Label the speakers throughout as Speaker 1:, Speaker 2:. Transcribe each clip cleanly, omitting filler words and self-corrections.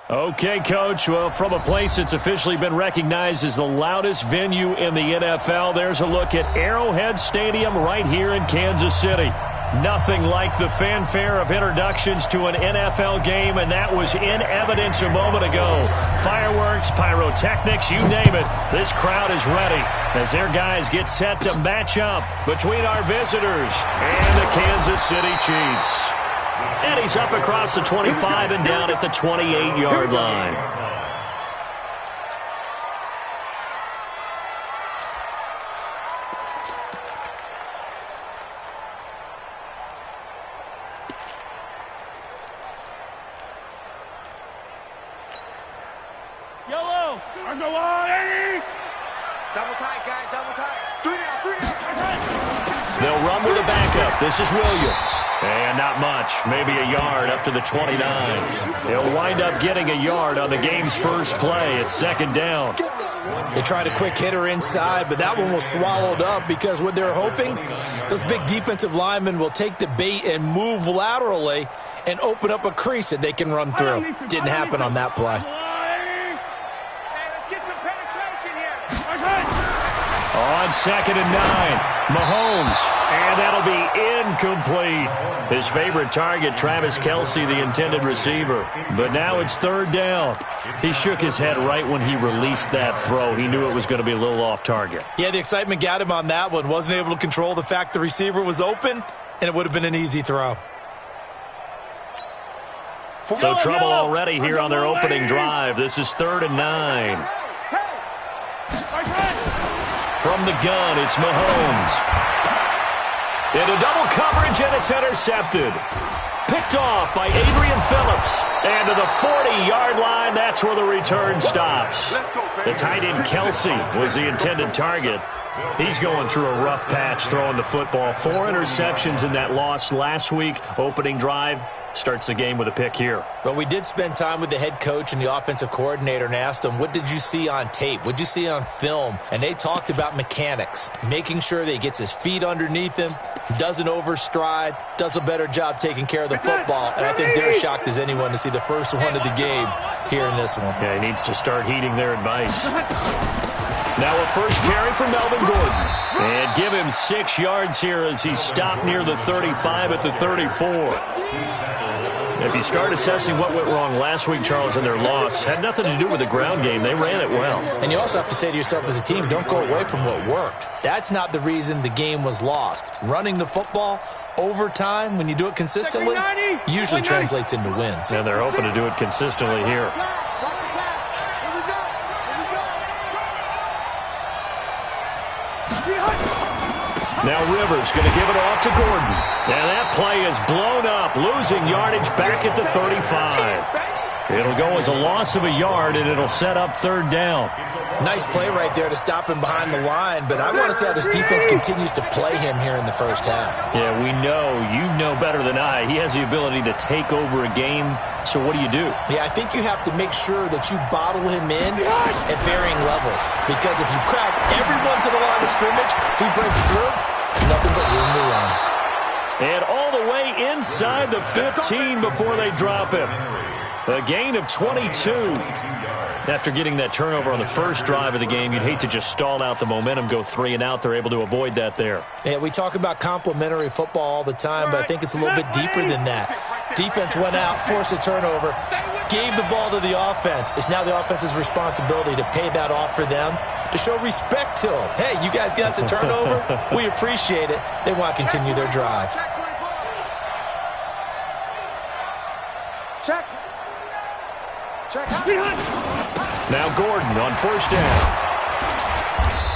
Speaker 1: Okay, Coach. Well, from a place that's officially been recognized as the loudest venue in the NFL, there's a look at Arrowhead Stadium right here in Kansas City. Nothing like the fanfare of introductions to an NFL game, and that was in evidence a moment ago. Fireworks, pyrotechnics, you name it. This crowd is ready as their guys get set to match up between our visitors and the Kansas City Chiefs. And he's up across the 25 and down at the 28-yard line.
Speaker 2: Yellow! On the line!
Speaker 3: Double tight, guys, double tight. Three down.
Speaker 1: They'll run with a backup. This is Williams. And not much. Maybe a yard up to the 29. He'll wind up getting a yard on the game's first play. It's second down.
Speaker 4: They tried a quick hitter inside, but that one was swallowed up because what they're hoping, those big defensive linemen will take the bait and move laterally and open up a crease that they can run through. Didn't happen on that play.
Speaker 1: On 2nd and 9, Mahomes, and that'll be incomplete. His favorite target, Travis Kelce, the intended receiver. But now it's third down. He shook his head right when he released that throw. He knew it was going to be a little off target.
Speaker 4: Yeah, the excitement got him on that one. Wasn't able to control the fact the receiver was open, and it would have been an easy throw.
Speaker 1: So trouble already here on their opening drive. This is 3rd and 9. From the gun, it's Mahomes. Into double coverage, and it's intercepted. Picked off by Adrian Phillips. And to the 40-yard line, that's where the return stops. The tight end, Kelce, was the intended target. He's going through a rough patch throwing the football. 4 interceptions in that loss last week. Opening drive starts the game with a pick here.
Speaker 4: But we did spend time with the head coach and the offensive coordinator and asked them, what did you see on tape? What did you see on film? And they talked about mechanics, making sure that he gets his feet underneath him, doesn't overstride, does a better job taking care of the football. And I think they're shocked as anyone to see the first one of the game here in this one.
Speaker 1: Yeah, he needs to start heeding their advice. Now a first carry for Melvin Gordon. And give him 6 yards here as he stopped near the 35 at the 34. If you start assessing what went wrong last week, Charles, in their loss, had nothing to do with the ground game. They ran it well.
Speaker 4: And you also have to say to yourself as a team, don't go away from what worked. That's not the reason the game was lost. Running the football over time, when you do it consistently, usually translates into wins.
Speaker 1: And they're hoping to do it consistently here. Now Rivers going to give it off to Gordon. And that play is blown up, losing yardage back at the 35. It'll go as a loss of a yard, and it'll set up third down.
Speaker 4: Nice play right there to stop him behind the line, but I want to see how this defense continues to play him here in the first half.
Speaker 1: Yeah, we know. You know better than I. He has the ability to take over a game, so what do you do?
Speaker 4: Yeah, I think you have to make sure that you bottle him in at varying levels, because if you crowd everyone to the line of scrimmage, if he breaks through, there's nothing but room to run.
Speaker 1: And all the way inside the 15 before they drop him. A gain of 22. After getting that turnover on the first drive of the game, you'd hate to just stall out the momentum, go 3 and out. They're able to avoid that there.
Speaker 4: Yeah, we talk about complementary football all the time, but I think it's a little bit deeper than that. Defense went out, forced a turnover, gave the ball to the offense. It's now the offense's responsibility to pay that off for them, to show respect to them. Hey, you guys got a turnover? We appreciate it. They want to continue their drive.
Speaker 3: Check.
Speaker 1: Now Gordon on first down.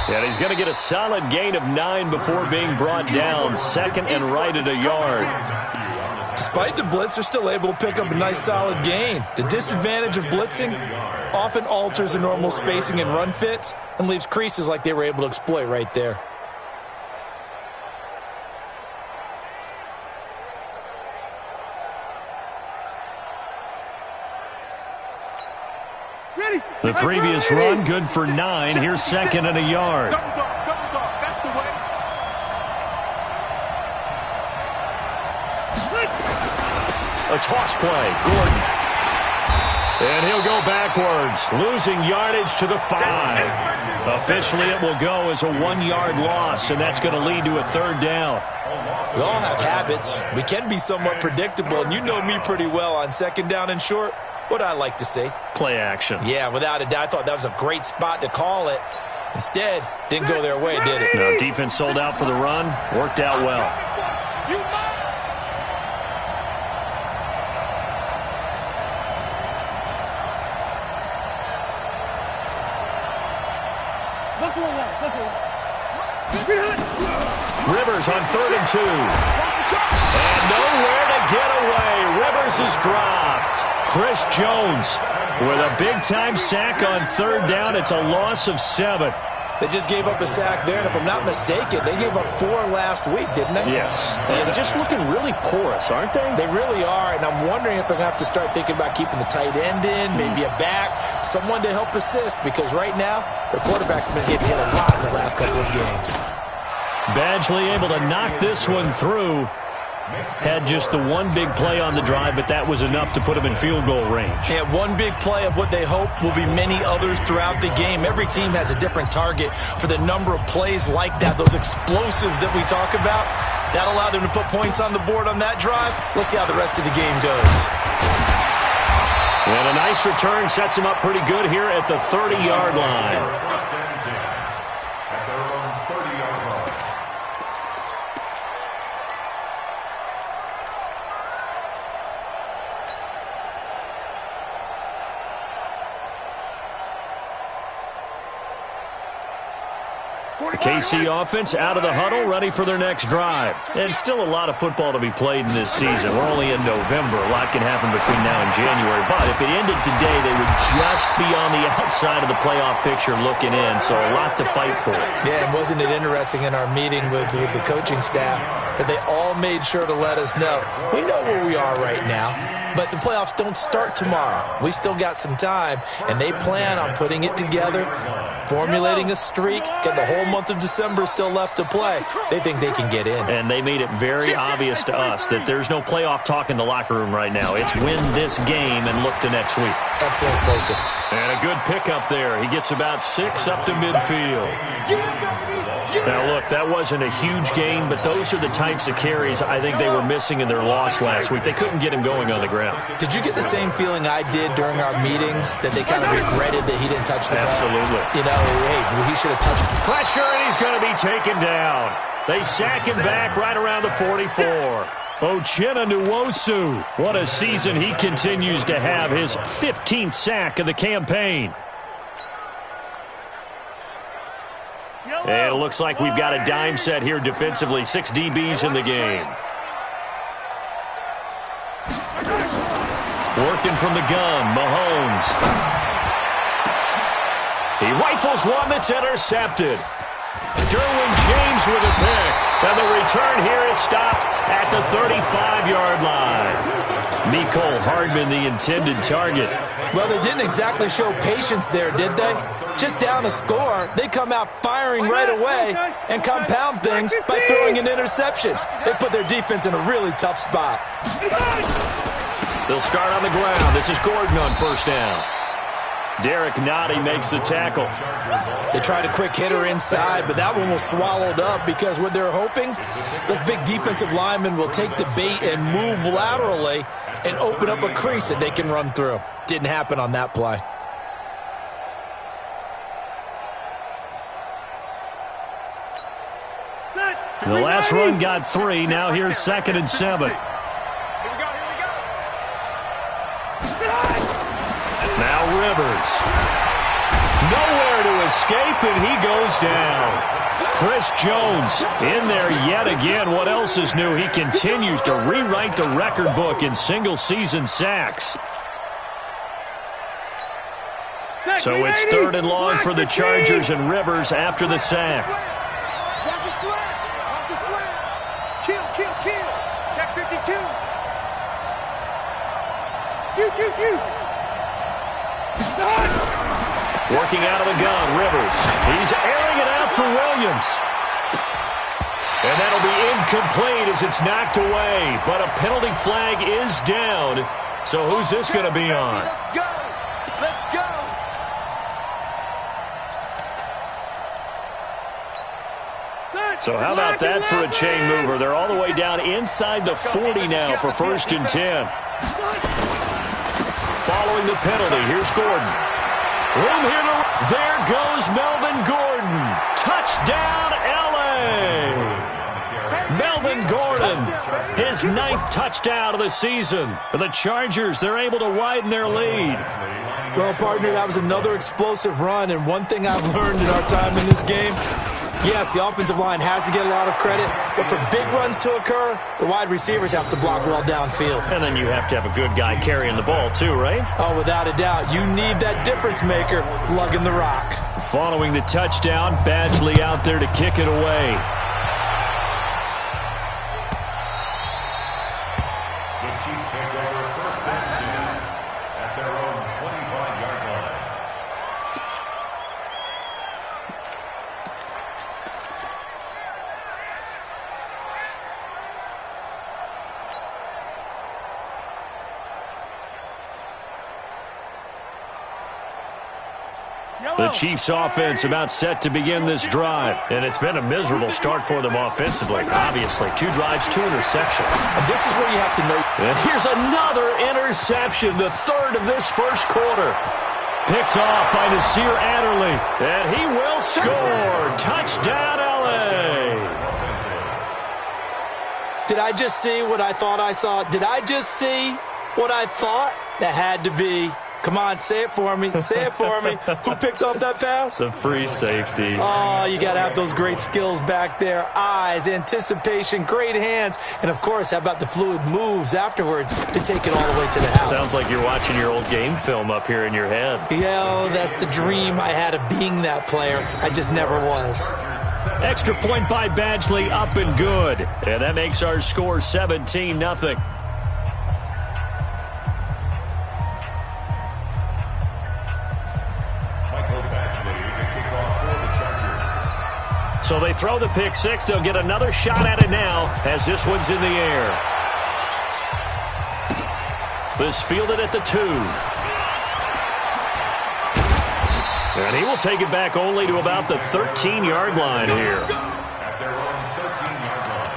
Speaker 1: And he's going to get a solid gain of 9 before being brought down. 2nd and right at a yard.
Speaker 4: Despite the blitz, they're still able to pick up a nice solid gain. The disadvantage of blitzing often alters the normal spacing and run fits and leaves creases like they were able to exploit right there.
Speaker 1: The previous run, good for 9. Here's 2nd and a yard.
Speaker 3: That's the way.
Speaker 1: A toss play. Gordon. And he'll go backwards, losing yardage to the 5. Officially, it will go as a 1-yard loss, and that's going to lead to a 3rd down.
Speaker 4: We all have habits. We can be somewhat predictable, and you know me pretty well on 2nd down and short. What I like to say?
Speaker 1: Play action.
Speaker 4: Yeah, without a doubt. I thought that was a great spot to call it. Instead, didn't go their way, did it?
Speaker 1: No, defense sold out for the run. Worked out well. Rivers on 3rd and 2. And nowhere to get away. Rivers is dropped. Chris Jones with a big-time sack on 3rd down. It's a loss of 7.
Speaker 4: They just gave up a sack there, and if I'm not mistaken, they gave up 4 last week, didn't they?
Speaker 1: Yes. And just looking really porous, aren't they?
Speaker 4: They really are, and I'm wondering if they're going to have to start thinking about keeping the tight end in, maybe a back, someone to help assist, because right now, their quarterback's been getting hit a lot in the last couple of games.
Speaker 1: Badgley able to knock this one through. Had just the one big play on the drive, but that was enough to put him in field goal range.
Speaker 4: Yeah, one big play of what they hope will be many others throughout the game. Every team has a different target for the number of plays like that, those explosives that we talk about. That allowed them to put points on the board on that drive. Let's see how the rest of the game goes.
Speaker 1: And a nice return sets him up pretty good here at the 30-yard line. The KC offense out of the huddle, ready for their next drive. And still a lot of football to be played in this season. We're only in November. A lot can happen between now and January. But if it ended today, they would just be on the outside of the playoff picture looking in. So a lot to fight for.
Speaker 4: Yeah, and wasn't it interesting in our meeting with the coaching staff that they all made sure to let us know, we know where we are right now, but the playoffs don't start tomorrow. We still got some time, and they plan on putting it together, formulating a streak, get the whole month of December still left to play. They think they can get in.
Speaker 1: And they made it very obvious to us that there's no playoff talk in the locker room right now. It's win this game and look to next week.
Speaker 4: Excellent focus.
Speaker 1: And a good pickup there. He gets about 6 up to midfield. Now, look, that wasn't a huge gain, but those are the types of carries I think they were missing in their loss last week. They couldn't get him going on the ground.
Speaker 4: Did you get the same feeling I did during our meetings, that they kind of regretted that he didn't touch the ball?
Speaker 1: Absolutely.
Speaker 4: You know, hey, he should have touched it.
Speaker 1: Pressure, and he's going to be taken down. They sack him back right around the 44. Uchenna Nwosu. What a season he continues to have. His 15th sack of the campaign. And it looks like we've got a dime set here defensively. 6 DBs in the game. Working from the gun, Mahomes. He rifles one that's intercepted. Derwin James with a pick. And the return here is stopped at the 35-yard line. Mecole Hardman, the intended target.
Speaker 4: Well, they didn't exactly show patience there, did they? Just down a score, they come out firing right away and compound things by throwing an interception. They put their defense in a really tough spot.
Speaker 1: They'll start on the ground. This is Gordon on first down. Derek Nottie makes the tackle.
Speaker 4: They tried a quick hitter inside, but that one was swallowed up because what they're hoping, those big defensive linemen will take the bait and move laterally and open up a crease that they can run through. Didn't happen on that play.
Speaker 1: The last run got 3. Now here's 2nd and 7. Now Rivers. Nowhere to escape, and he goes down. Chris Jones in there yet again. What else is new? He continues to rewrite the record book in single-season sacks. So it's 3rd and long for the Chargers, and Rivers after the sack.
Speaker 3: Check 52.
Speaker 1: Working out of the gun, Rivers. He's airing it out for Williams. And that'll be incomplete as it's knocked away. But a penalty flag is down. So who's this going to be on? So how about that for a chain mover? They're all the way down inside the 40 now for 1st and 10. Following the penalty, here's Gordon. Room here to... There goes Melvin Gordon. Touchdown, L.A. Melvin Gordon, his 9th touchdown of the season. For the Chargers, they're able to widen their lead.
Speaker 4: Well, partner, that was another explosive run, and one thing I've learned in our time in this game, yes, the offensive line has to get a lot of credit, but for big runs to occur, the wide receivers have to block well downfield.
Speaker 1: And then you have to have a good guy carrying the ball too, right?
Speaker 4: Oh, without a doubt. You need that difference maker lugging the rock.
Speaker 1: Following the touchdown, Badgley out there to kick it away. The Chiefs offense about set to begin this drive. And it's been a miserable start for them offensively. Obviously, 2 drives, 2 interceptions.
Speaker 4: And this is where you have to know.
Speaker 1: And here's another interception, the 3rd of this first quarter. Picked off by Nasir Adderley. And he will score. Touchdown, L.A.
Speaker 4: Did I just see what I thought I saw? Did I just see what I thought? That had to be. Come on, say it for me. Say it for me. Who picked up that pass?
Speaker 1: The free safety.
Speaker 4: Oh, you got to have those great skills back there. Eyes, anticipation, great hands. And, of course, how about the fluid moves afterwards to take it all the way to the house?
Speaker 1: Sounds like you're watching your old game film up here in your head.
Speaker 4: Yeah, that's the dream I had of being that player. I just never was.
Speaker 1: Extra point by Badgley, up and good. And that makes our score 17-0. So they throw the pick six. They'll get another shot at it now as this one's in the air. This fielded at the 2. And he will take it back only to about the 13-yard line here.
Speaker 2: At their own 13-yard line.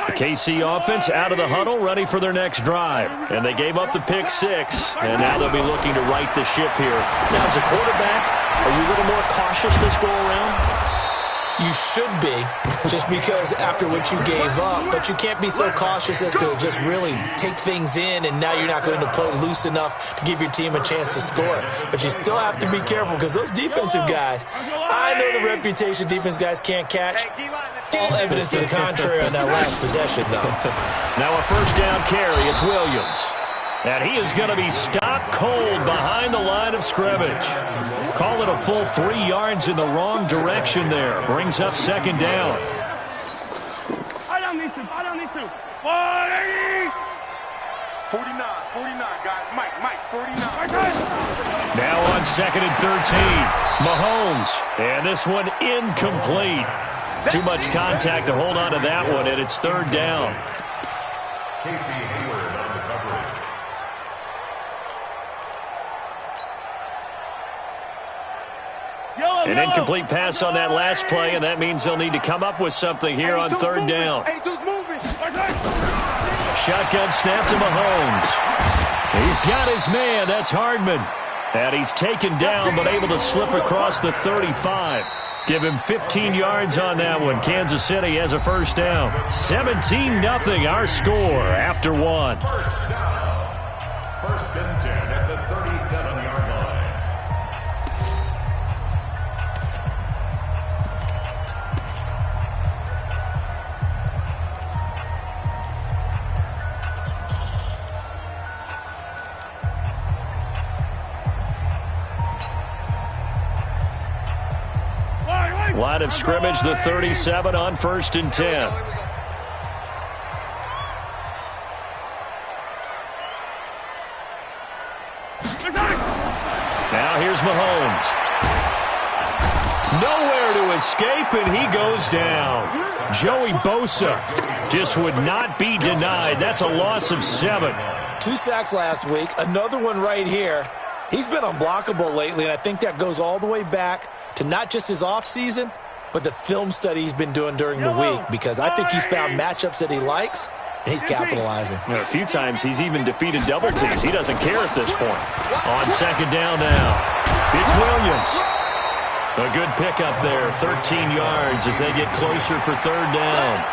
Speaker 1: The KC offense out of the huddle, ready for their next drive. And they gave up the pick six, and now they'll be looking to right the ship here. Now, as a quarterback, are you a little more cautious this go-around?
Speaker 4: You should be, just because after what you gave up, but you can't be so cautious as to just really take things in, and now you're not going to play loose enough to give your team a chance to score. But you still have to be careful because those defensive guys, I know the reputation defense guys can't catch. All evidence to the contrary on that last possession, though.
Speaker 1: Now a first down carry, it's Williams. And he is going to be stopped cold behind the line of scrimmage. Call it a full 3 yards in the wrong direction there. Brings up second down.
Speaker 2: I down these two. 180.
Speaker 3: 49, guys. Mike, 49.
Speaker 1: Now on second and 13. Mahomes. And this one incomplete. Too much contact to hold on to that one, and it's third down.
Speaker 2: Casey Hayward on the coverage.
Speaker 1: An incomplete pass on that last play, and that means they'll need to come up with something here on third down.
Speaker 3: 82's moving.
Speaker 1: Shotgun snap to Mahomes. He's got his man. That's Hardman. And he's taken down, but able to slip across the 35. Give him 15 yards on that one. Kansas City has a first down. 17-0 our score after one.
Speaker 2: First down. First and 10 at the 37-yard line.
Speaker 1: Line of scrimmage, the 37 on first and 10. Now here's Mahomes. Nowhere to escape, and he goes down. Joey Bosa just would not be denied. That's a loss of 7.
Speaker 4: 2 sacks last week, another one right here. He's been unblockable lately, and I think that goes all the way back to not just his offseason, but the film study he's been doing during the week, because I think he's found matchups that he likes, and he's capitalizing.
Speaker 1: A few times he's even defeated double teams. He doesn't care at this point. On second down now, it's Williams. A good pickup there, 13 yards as they get closer for third down.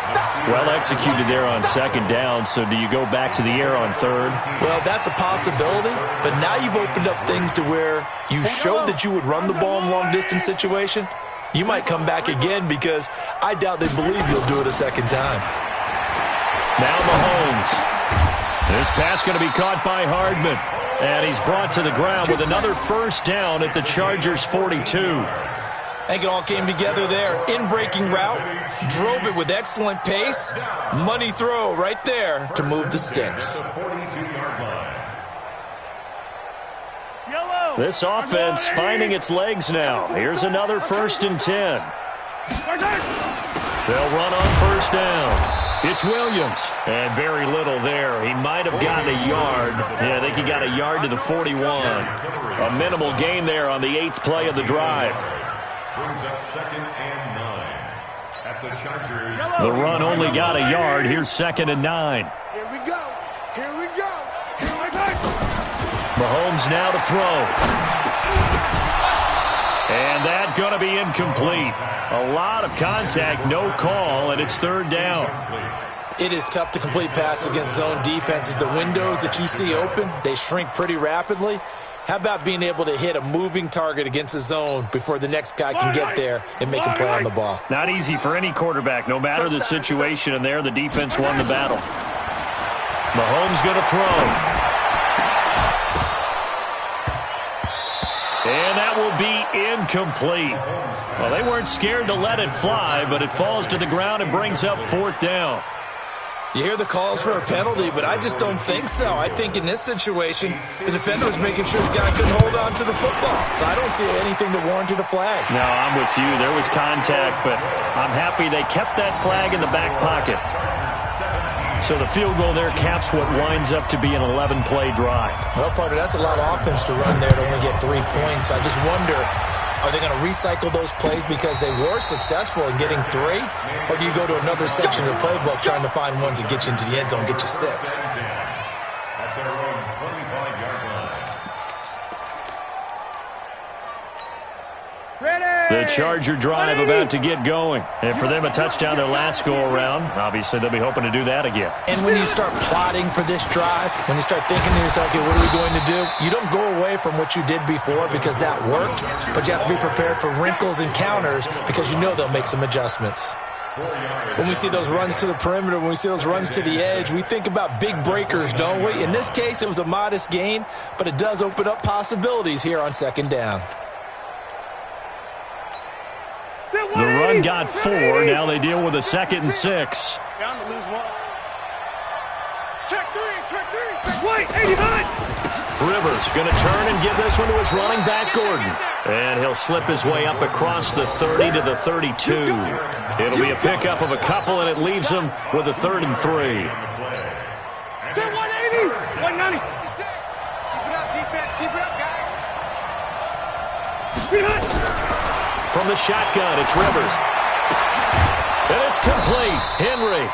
Speaker 1: Well executed there on second down, so do you go back to the air on third?
Speaker 4: Well, that's a possibility, but now you've opened up things to where you showed that you would run the ball in long-distance situation. You might come back again, because I doubt they believe you'll do it a second time.
Speaker 1: Now Mahomes. This pass going to be caught by Hardman. And he's brought to the ground with another first down at the Chargers' 42.
Speaker 4: I think it all came together there. In-breaking route, drove it with excellent pace. Money throw right there to move the sticks.
Speaker 1: This offense finding its legs now. Here's another 1st and 10. They'll run on first down. It's Williams, and very little there. He might have gotten a yard. Yeah, I think he got a yard to the 41. A minimal gain there on the 8th play of the drive.
Speaker 2: Brings up 2nd and 9 at the Chargers.
Speaker 1: The run only got a yard. Here's 2nd and 9.
Speaker 3: Here we go. Here we go. Here we go.
Speaker 1: Mahomes now to throw. And that going to be incomplete. A lot of contact, no call, and it's third down.
Speaker 4: It is tough to complete passes against zone defenses. The windows that you see open, they shrink pretty rapidly. How about being able to hit a moving target against a zone before the next guy can get there and make a play on the ball?
Speaker 1: Not easy for any quarterback, no matter the situation, and there the defense won the battle. Mahomes going to throw. And that will be incomplete. Well, they weren't scared to let it fly, but it falls to the ground and brings up 4th down.
Speaker 4: You hear the calls for a penalty, but I just don't think so. I think in this situation, the defender was making sure his guy couldn't hold on to the football. So I don't see anything to warrant a flag.
Speaker 1: No, I'm with you. There was contact, but I'm happy they kept that flag in the back pocket. So the field goal there caps what winds up to be an 11-play drive.
Speaker 4: Well, partner, that's a lot of offense to run there to only get 3 points. I just wonder, are they going to recycle those plays because they were successful in getting 3? Or do you go to another section of the playbook trying to find ones that get you into the end zone and get you 6?
Speaker 2: At their own 25-yard line.
Speaker 1: The Charger drive about to get going. And for them, a touchdown their last go-around. Obviously, they'll be hoping to do that again.
Speaker 4: And when you start plotting for this drive, when you start thinking to yourself, okay, what are we going to do? You don't go away from what you did before because that worked, but you have to be prepared for wrinkles and counters because you know they'll make some adjustments. When we see those runs to the perimeter, when we see those runs to the edge, we think about big breakers, don't we? In this case, it was a modest gain, but it does open up possibilities here on second down.
Speaker 1: The run got 4. Now they deal with a 2nd and 6.
Speaker 3: Down to lose 1. Check 3. Check 3. Check
Speaker 5: White, 89.
Speaker 1: Rivers going to turn and give this one to his running back, Gordon. And he'll slip his way up across the 30 to the 32. It'll be a pickup of a couple, and it leaves him with a 3rd and 3.
Speaker 5: 180. 190.
Speaker 3: Keep it up, defense. Keep it up, guys.
Speaker 5: 300.
Speaker 1: From the shotgun, it's Rivers. And it's complete. Henry.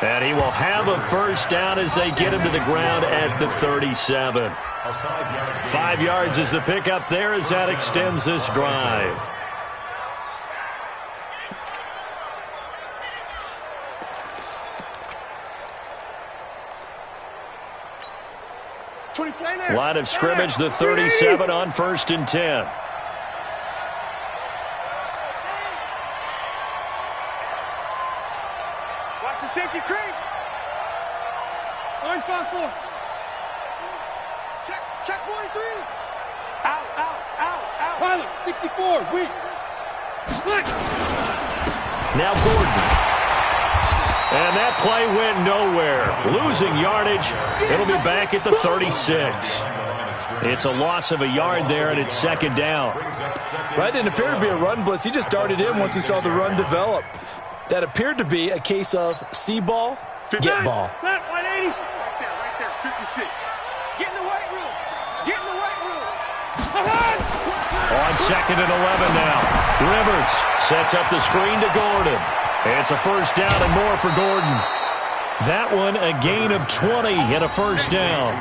Speaker 1: And he will have a first down as they get him to the ground at the 37. 5 yards is the pickup there as that extends this drive. Line of scrimmage, the 37 on 1st and 10.
Speaker 3: Watch the safety creep.
Speaker 5: Orange box 4.
Speaker 3: Check 43. Out.
Speaker 5: Pilot, 64. Weak. Flex.
Speaker 1: Now Gordon. And that play went nowhere. Losing yardage. It'll be back at the 36. It's a loss of a yard there, and it's second down.
Speaker 4: That didn't appear to be a run blitz. He just darted in once he saw the run develop. That appeared to be a case of see ball, get ball.
Speaker 5: Flat, 180.
Speaker 3: Right there. 56. Get in the weight room. Get in the weight room.
Speaker 1: On 2nd and 11 now. Rivers sets up the screen to Gordon. It's a first down and more for Gordon. That one a gain of 20 and a first down.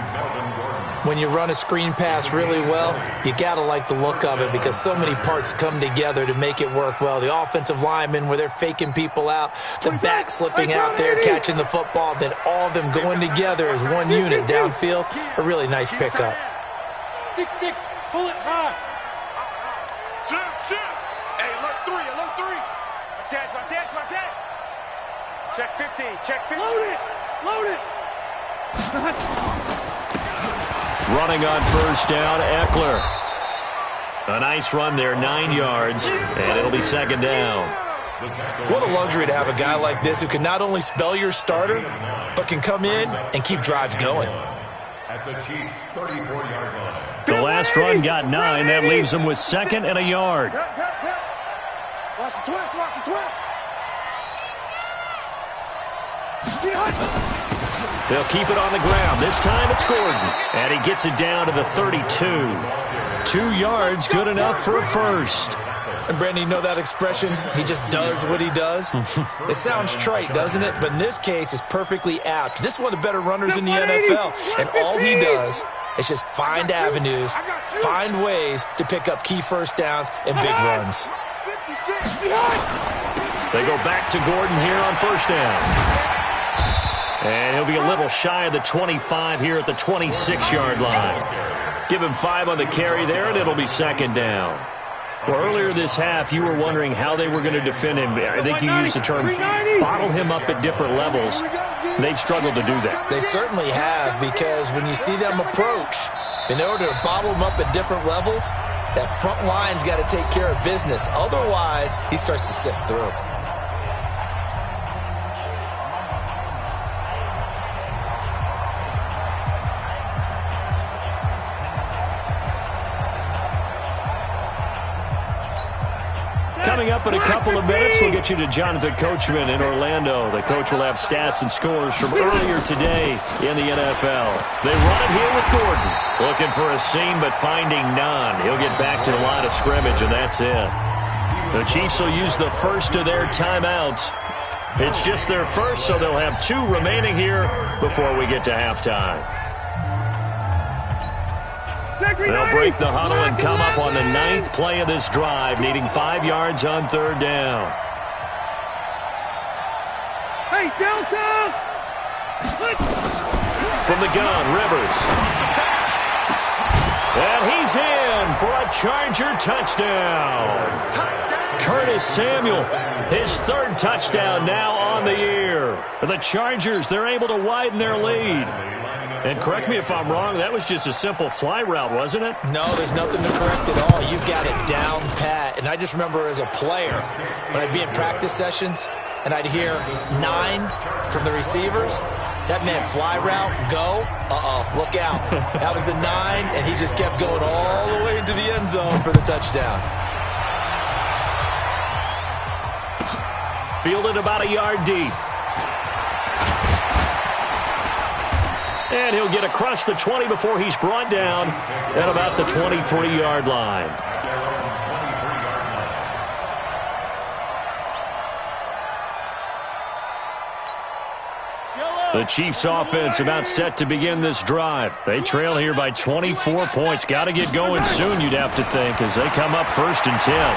Speaker 4: When you run a screen pass really well, you got to like the look of it because so many parts come together to make it work well. The offensive linemen, where they're faking people out, the back slipping out there, catching the football, then all of them going together as one unit downfield. A really nice pickup.
Speaker 5: 6-6, pull it high.
Speaker 3: Shift. Hey, alert 3. Watch that. Check 15.
Speaker 5: Load it.
Speaker 1: Running on first down, Eckler. A nice run there, 9 yards, and it'll be second down.
Speaker 4: What a luxury to have a guy like this who can not only spell your starter, but can come in and keep drives going.
Speaker 2: At the Chiefs' 34-yard line.
Speaker 1: The last run got 9. That leaves them with 2nd and a yard.
Speaker 3: Watch the twist.
Speaker 1: They'll keep it on the ground. This time it's Gordon. And he gets it down to the 32. 2 yards, good enough for a first.
Speaker 4: And Brandon, you know that expression? He just does what he does? It sounds trite, doesn't it? But in this case, it's perfectly apt. This is one of the better runners in the NFL. And all he does is just find avenues, find ways to pick up key first downs and big runs.
Speaker 1: They go back to Gordon here on first down. And he'll be a little shy of the 25 here at the 26-yard line. Give him 5 on the carry there, and it'll be second down. Well, earlier this half, you were wondering how they were going to defend him. I think you used the term bottle him up at different levels. They've struggled to do that.
Speaker 4: They certainly have, because when you see them approach, in order to bottle him up at different levels, that front line's got to take care of business. Otherwise, he starts to sip through.
Speaker 1: Coming up in a couple of minutes, we'll get you to Jonathan Coachman in Orlando. The coach will have stats and scores from earlier today in the NFL. They run it here with Gordon. Looking for a seam, but finding none. He'll get back to the line of scrimmage, and that's it. The Chiefs will use the first of their timeouts. It's just their first, so they'll have 2 remaining here before we get to halftime. They'll break the huddle and come up on the 9th play of this drive, needing 5 yards on 3rd down.
Speaker 5: Hey, Delta!
Speaker 1: From the gun, Rivers. And he's in for a Charger touchdown. Curtis Samuel, his 3rd touchdown now on the year. The Chargers, they're able to widen their lead. And correct me if I'm wrong, that was just a simple fly route, wasn't it?
Speaker 4: No, there's nothing to correct at all. You've got it down pat. And I just remember as a player, when I'd be in practice sessions and I'd hear 9 from the receivers, that meant fly route, go, look out. That was the 9, and he just kept going all the way into the end zone for the touchdown.
Speaker 1: Fielded about a yard deep. And he'll get across the 20 before he's brought down at about the 23-yard line. The Chiefs offense about set to begin this drive. They trail here by 24 points. Got to get going soon, you'd have to think, as they come up 1st and 10.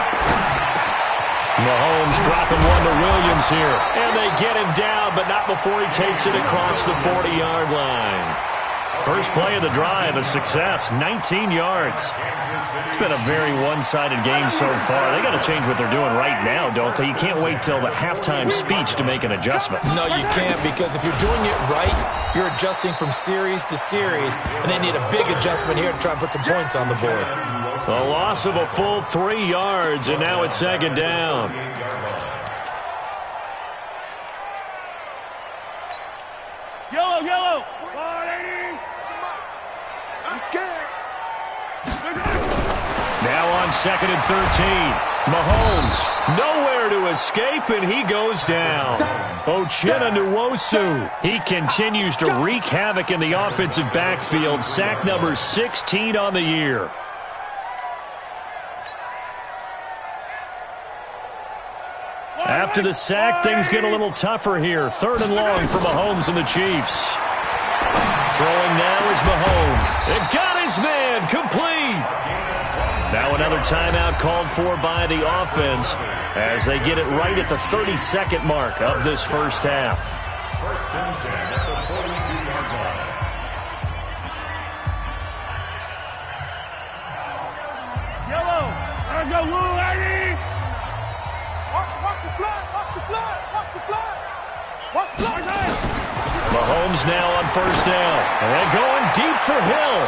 Speaker 1: Mahomes dropping one to Williams here. And they get him down, but not before he takes it across the 40-yard line. First play of the drive, a success, 19 yards. It's been a very one-sided game so far. They got to change what they're doing right now, don't they? You can't wait till the halftime speech to make an adjustment.
Speaker 4: No, you can't, because if you're doing it right, you're adjusting from series to series, and they need a big adjustment here to try and put some points on the board.
Speaker 1: A loss of a full 3 yards, and now it's 2nd down.
Speaker 5: Yellow.
Speaker 3: I'm scared.
Speaker 1: Now on 2nd and 13. Mahomes, nowhere to escape, and he goes down. Uchenna Nwosu, he continues to wreak havoc in the offensive backfield. Sack number 16 on the year. After the sack, things get a little tougher here. 3rd and long for Mahomes and the Chiefs. Throwing now is Mahomes. It got his man complete. Now another timeout called for by the offense as they get it right at the 32nd mark of this first half.
Speaker 2: First and 10 at the 42-yard line.
Speaker 5: Yellow. Let's go, Lou, lady.
Speaker 3: Watch the fly, watch the fly, watch the fly. Watch the fly.
Speaker 1: Mahomes now on first down. And going deep for Hill.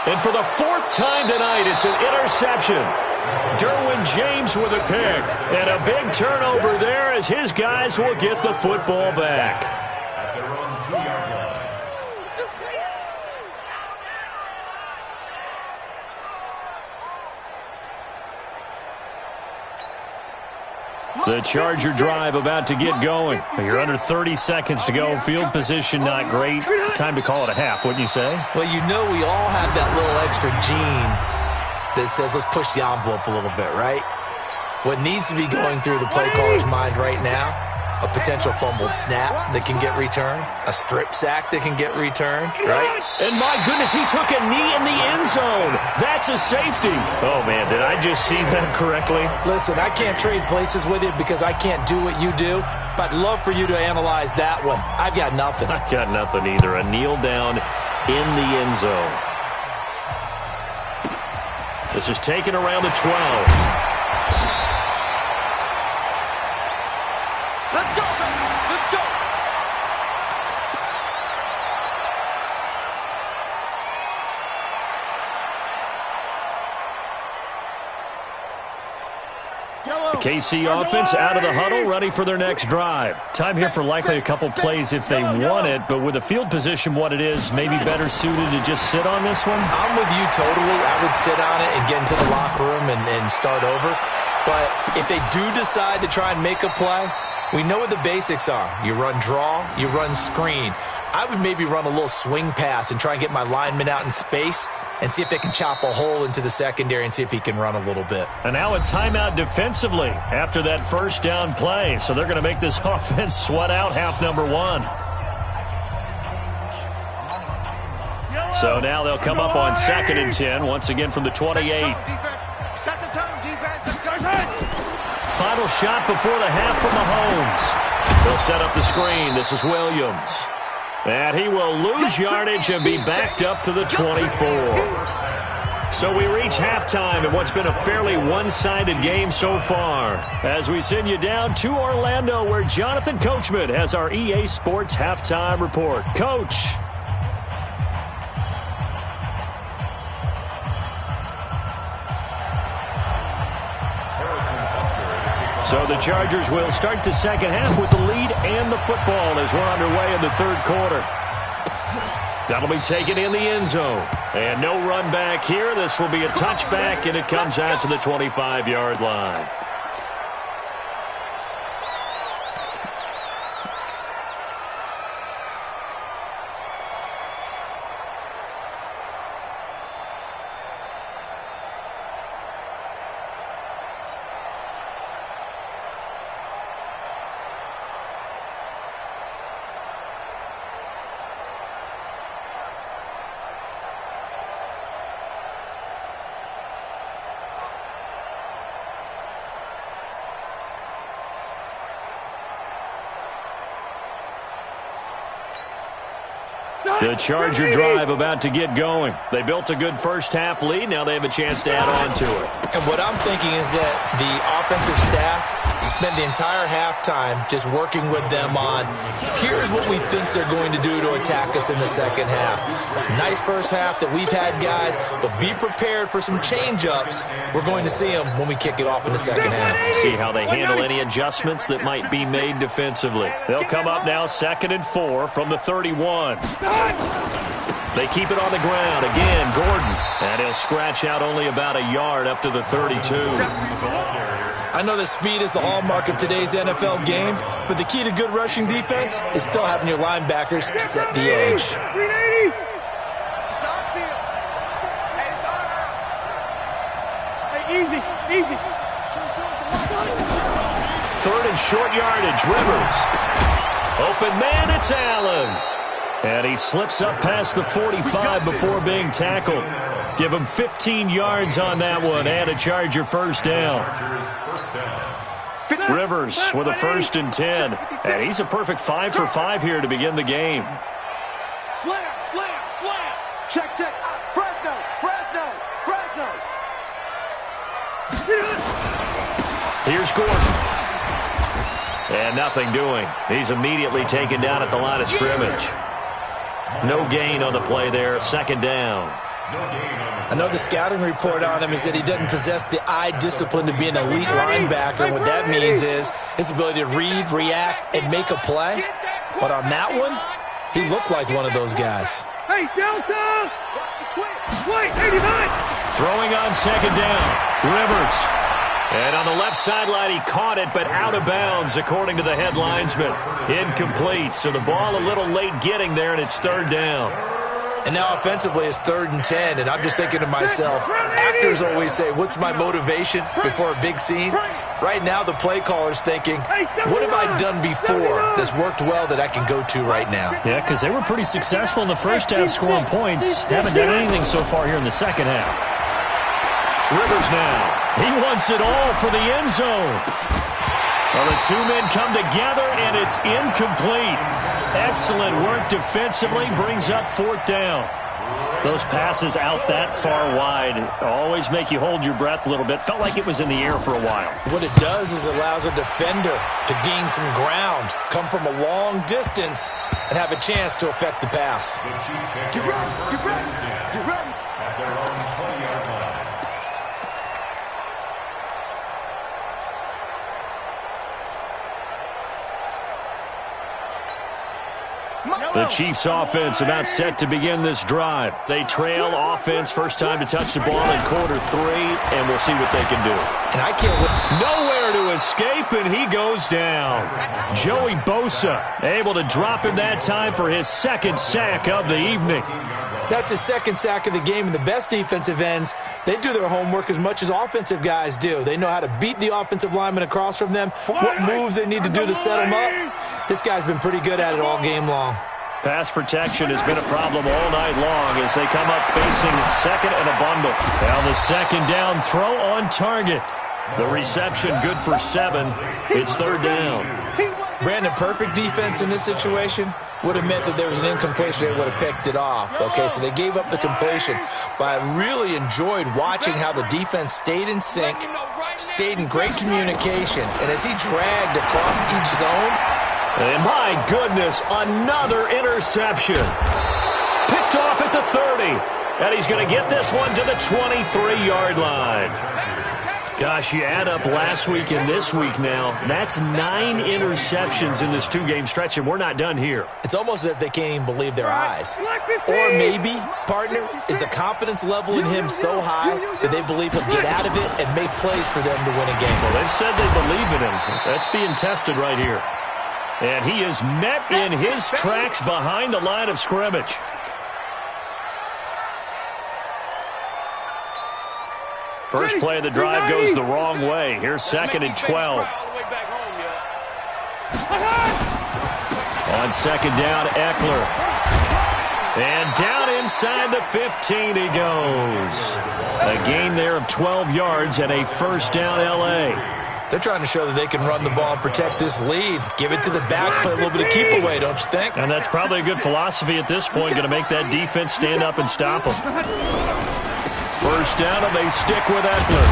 Speaker 1: And for the 4th time tonight, it's an interception. Derwin James with a pick. And a big turnover there as his guys will get the football back.
Speaker 2: At their own 2-yard line.
Speaker 1: The Charger drive about to get going. You're under 30 seconds to go. Field position not great. Time to call it a half, wouldn't you say?
Speaker 4: Well, you know we all have that little extra gene that says let's push the envelope a little bit, right? What needs to be going through the play caller's mind right now, a potential fumbled snap that can get returned, a strip sack that can get returned, right?
Speaker 1: And my goodness, he took a knee in the end zone. That's a safety. Oh, man, did I just see that correctly?
Speaker 4: Listen, I can't trade places with you because I can't do what you do, but I'd love for you to analyze that one. I've got nothing.
Speaker 1: I got nothing either. A kneel down in the end zone. This is taken around the 12.
Speaker 3: Let's go, baby. Let's go.
Speaker 1: KC offense out of the huddle, ready for their next drive. Time here for likely a couple plays if they want it, but with the field position what it is, maybe better suited to just sit on this one?
Speaker 4: I'm with you totally. I would sit on it and get into the locker room and start over. But if they do decide to try and make a play, we know what the basics are. You run draw, you run screen. I would maybe run a little swing pass and try and get my lineman out in space and see if they can chop a hole into the secondary and see if he can run a little bit.
Speaker 1: And now a timeout defensively after that first down play. So they're going to make this offense sweat out half number 1. So now they'll come up on 2nd and 10, once again from the 28.
Speaker 3: Set the tone, defense. Let's go.
Speaker 1: Final shot before the half from Mahomes. They'll set up the screen. This is Williams. And he will lose yardage and be backed up to the 24. So we reach halftime in what's been a fairly one-sided game so far. As we send you down to Orlando, where Jonathan Coachman has our EA Sports Halftime Report. Coach. So the Chargers will start the second half with the lead and the football as we're underway in the 3rd quarter. That'll be taken in the end zone. And no run back here. This will be a touchback, and it comes out to the 25-yard line. The Charger drive about to get going. They built a good first-half lead. Now they have a chance to add on to it.
Speaker 4: And what I'm thinking is that the offensive staff spent the entire halftime just working with them on, here's what we think they're going to do to attack us in the second half. Nice first half that we've had, guys, but be prepared for some change-ups. We're going to see them when we kick it off in the second half.
Speaker 1: See how they handle any adjustments that might be made defensively. They'll come up now 2nd and 4 from the 31. They keep it on the ground. Again, Gordon. And he'll scratch out only about a yard up to the 32.
Speaker 4: I know that speed is the hallmark of today's NFL game, but the key to good rushing defense is still having your linebackers set the edge.
Speaker 5: 380. Hey, easy.
Speaker 1: Third and short yardage, Rivers. Open man, it's Allen. And he slips up past the 45 before being tackled. Give him 15 yards on that one and a Charger first down. Rivers with a 1st and 10. And he's a perfect 5 for 5 here to begin the game.
Speaker 3: Slam. Check. Fresno.
Speaker 1: Here's Gordon. And nothing doing. He's immediately taken down at the line of scrimmage. No gain on the play there. 2nd down.
Speaker 4: I know the scouting report on him is that he doesn't possess the eye discipline to be an elite linebacker. And what that means is his ability to read, react, and make a play. But on that one, he looked like one of those guys.
Speaker 5: Hey, Delta! Wait, 89!
Speaker 1: Throwing on 2nd down. Rivers. And on the left sideline, he caught it, but out of bounds, according to the head linesman. Incomplete, so the ball a little late getting there, and it's 3rd down.
Speaker 4: And now offensively, it's 3rd and 10, and I'm just thinking to myself, actors always say, what's my motivation before a big scene? Right now, the play caller's thinking, what have I done before that's worked well that I can go to right now?
Speaker 1: Yeah, because they were pretty successful in the first half scoring points. Haven't done anything so far here in the second half. Rivers now. He wants it all for the end zone. Well, the two men come together, and it's incomplete. Excellent work defensively. Brings up 4th down. Those passes out that far wide always make you hold your breath a little bit. Felt like it was in the air for a while.
Speaker 4: What it does is it allows a defender to gain some ground, come from a long distance, and have a chance to affect the pass.
Speaker 3: Get ready.
Speaker 2: At their own 20-yard line.
Speaker 1: The Chiefs offense about set to begin this drive. They trail offense, first time to touch the ball in quarter 3, and we'll see what they can do.
Speaker 4: And I can't wait.
Speaker 1: Nowhere to escape, and he goes down. Joey Bosa able to drop him that time for his 2nd sack of the evening.
Speaker 4: That's his 2nd sack of the game, and the best defensive ends, they do their homework as much as offensive guys do. They know how to beat the offensive lineman across from them, what moves they need to do to set them up. This guy's been pretty good at it all game long.
Speaker 1: Pass protection has been a problem all night long as they come up facing 2nd and a bundle. Now the 2nd down throw on target. The reception good for 7. It's 3rd down.
Speaker 4: Brandon, perfect defense in this situation would have meant that there was an incompletion. They would have picked it off. Okay, so they gave up the completion. But I really enjoyed watching how the defense stayed in sync, stayed in great communication, and as he dragged across each zone.
Speaker 1: And my goodness, another interception. Picked off at the 30. And he's going to get this one to the 23-yard line. Gosh, you add up last week and this week now, that's 9 interceptions in this 2-game stretch, and we're not done here.
Speaker 4: It's almost as if they can't even believe their eyes. Or maybe, partner, is the confidence level in him so high that they believe he'll get out of it and make plays for them to win a game.
Speaker 1: Well, they've said they believe in him. That's being tested right here. And he is met in his tracks behind the line of scrimmage. First play of the drive goes the wrong way. Here's 2nd and 12. On 2nd down, Eckler. And down inside the 15 he goes. A gain there of 12 yards and a first down L.A.
Speaker 4: They're trying to show that they can run the ball and protect this lead. Give it to the backs, play a little bit of keep away, don't you think?
Speaker 1: And that's probably a good philosophy at this point, going to make that defense stand up and stop them. First down, and they stick with Eckler.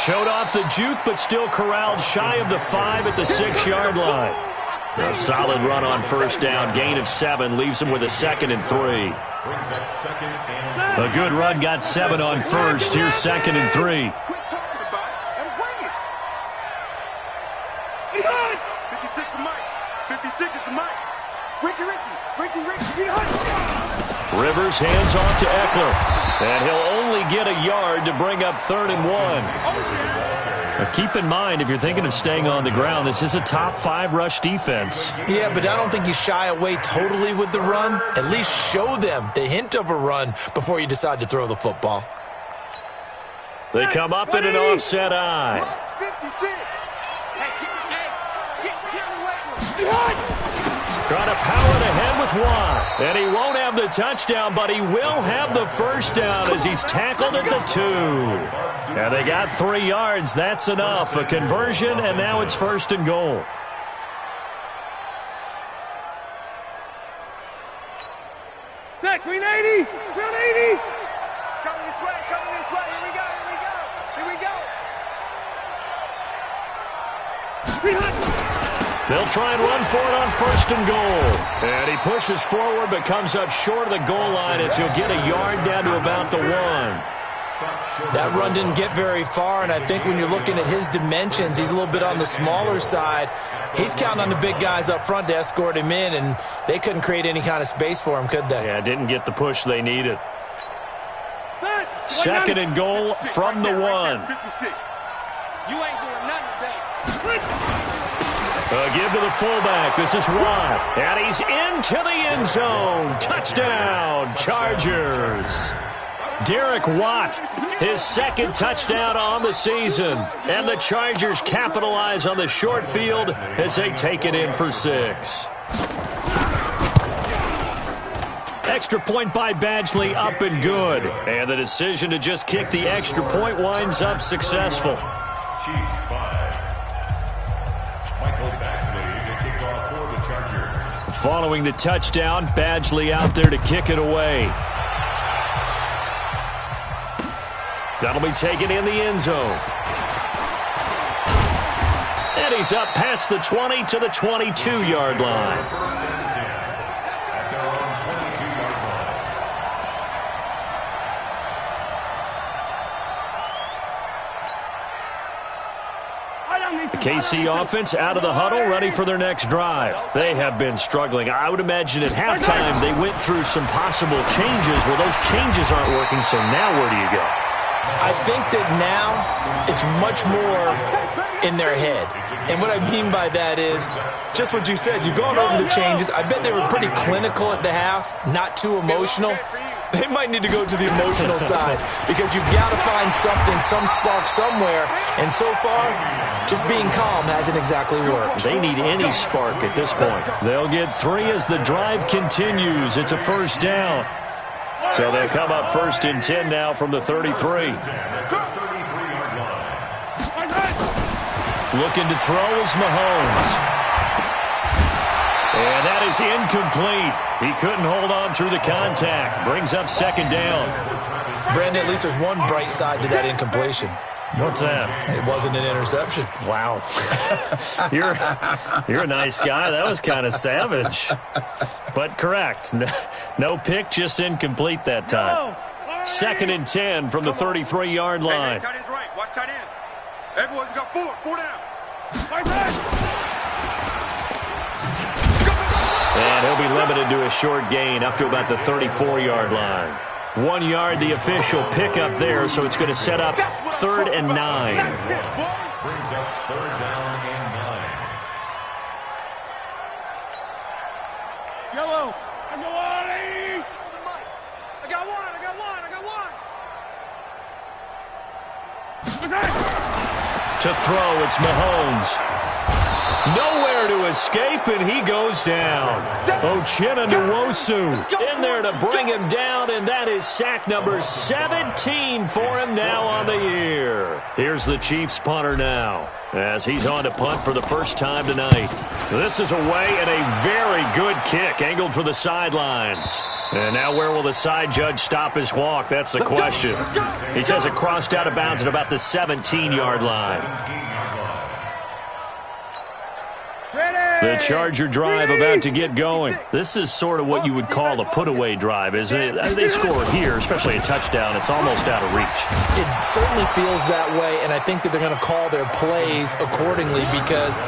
Speaker 1: Showed off the juke, but still corralled shy of the 5 at the 6-yard line. A solid run on first down, gain of 7, leaves him with a 2nd and 3. A good run got 7 on first. Here's 2nd and 3.
Speaker 3: 56 to Mike. 56 is to Mike. Ricky.
Speaker 1: Rivers hands off to Eckler. And he'll only get a yard to bring up 3rd and 1. Keep in mind, if you're thinking of staying on the ground, this is a top 5 rush defense.
Speaker 4: Yeah, but I don't think you shy away totally with the run. At least show them the hint of a run before you decide to throw the football.
Speaker 1: They come up in an offset eye.
Speaker 3: 56. Hey,
Speaker 1: Trying to power it ahead with Watt. And he won't have the touchdown, but he will have the first down as he's tackled at the 2. And they got 3 yards. That's enough. A conversion, and now it's 1st and goal.
Speaker 5: Set, green 80. Set 80.
Speaker 3: coming this way, coming this way. Here we go, here we go. Here we go.
Speaker 1: They'll try and run for it on 1st and goal. And he pushes forward but comes up short of the goal line as he'll get a yard down to about the 1.
Speaker 4: That run didn't get very far, and I think when you're looking at his dimensions, he's a little bit on the smaller side. He's counting on the big guys up front to escort him in, and they couldn't create any kind of space for him, could they?
Speaker 1: Yeah, didn't get the push they needed. 2nd and goal from the 1.
Speaker 3: 56. You ain't doing nothing today.
Speaker 1: Give to the fullback. This is Watt. And he's into the end zone. Touchdown, Chargers. Derek Watt, his 2nd touchdown on the season. And the Chargers capitalize on the short field as they take it in for 6. Extra point by Badgley, up and good. And the decision to just kick the extra point winds up successful.
Speaker 2: Chiefs 5. Michael Badgley to kick off for the Chargers.
Speaker 1: Following the touchdown, Badgley out there to kick it away. That'll be taken in the end zone. And he's up past the 20 to the 22-yard line. The KC offense out of the huddle, ready for their next drive. They have been struggling. I would imagine at halftime they went through some possible changes. Well, those changes aren't working, so now where do you go?
Speaker 4: I think that now it's much more in their head. And what I mean by that is just what you said. You've gone over the changes. I bet they were pretty clinical at the half, not too emotional. They might need to go to the emotional side because you've got to find something, some spark somewhere. And so far, just being calm hasn't exactly worked.
Speaker 1: They need any spark at this point. They'll get 3 as the drive continues. It's a 1st down. So they'll come up 1st and 10 now from the 33. Looking to throw is Mahomes. And that is incomplete. He couldn't hold on through the contact. Brings up 2nd down.
Speaker 4: Brandon, at least there's one bright side to that incompletion.
Speaker 1: What's that?
Speaker 4: It wasn't an interception.
Speaker 1: Wow. You're a nice guy. That was kind of savage. But correct. No pick, just incomplete that time. 2nd and 10 from the 33-yard line.
Speaker 3: Tight end's right. Watch tight end. Everyone's got 4 down.
Speaker 1: And he'll be limited to a short gain up to about the 34-yard line. 1 yard, the official pickup there, so it's going to set up 3rd and 9.
Speaker 2: Brings up 3rd down and 9.
Speaker 5: Yellow. I got one, 80.
Speaker 3: I got one.
Speaker 1: To throw, it's Mahomes. Nowhere to escape, and he goes down. Uchenna Nwosu in there to bring him down, and that is sack number 17 for him now on the year. Here's the Chiefs punter now as he's on to punt for the first time tonight. This is away and a very good kick, angled for the sidelines. And now where will the side judge stop his walk? That's the question. He says it crossed out of bounds at about the 17-yard line. The Charger drive about to get going. This is sort of what you would call a put-away drive, isn't it? They score here, especially a touchdown. It's almost out of reach.
Speaker 4: It certainly feels that way, and I think that they're going to call their plays accordingly because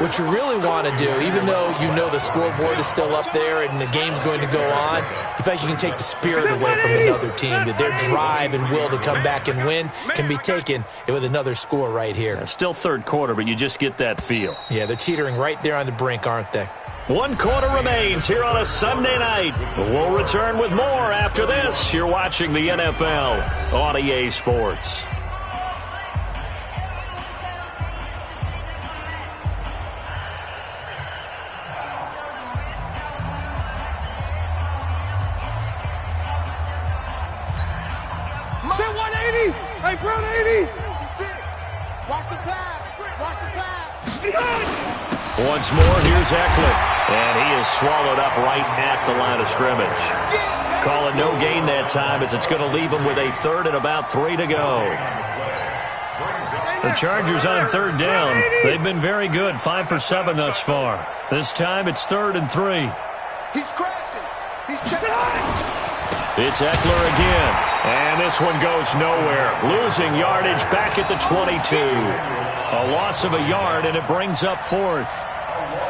Speaker 4: What you really want to do, even though you know the scoreboard is still up there and the game's going to go on, you think you can take the spirit away from another team, that their drive and will to come back and win can be taken with another score right here.
Speaker 1: Yeah, still third quarter, but you just get that feel.
Speaker 4: Yeah, they're teetering right there on the brink, aren't they?
Speaker 1: 1 quarter remains here on a Sunday night. We'll return with more after this. You're watching the NFL on EA Sports.
Speaker 5: Hey, front 80!
Speaker 3: Watch the pass! Watch the pass!
Speaker 1: Once more, here's Eckler. And he is swallowed up right at the line of scrimmage. Call it no gain that time as it's going to leave him with a third and about 3 to go. The Chargers on third down. They've been very good, 5 for 7 thus far. This time it's 3rd and 3.
Speaker 3: He's crashing! He's checking!
Speaker 1: It's Eckler again, and this one goes nowhere. Losing yardage back at the 22. A loss of a yard, and it brings up 4th.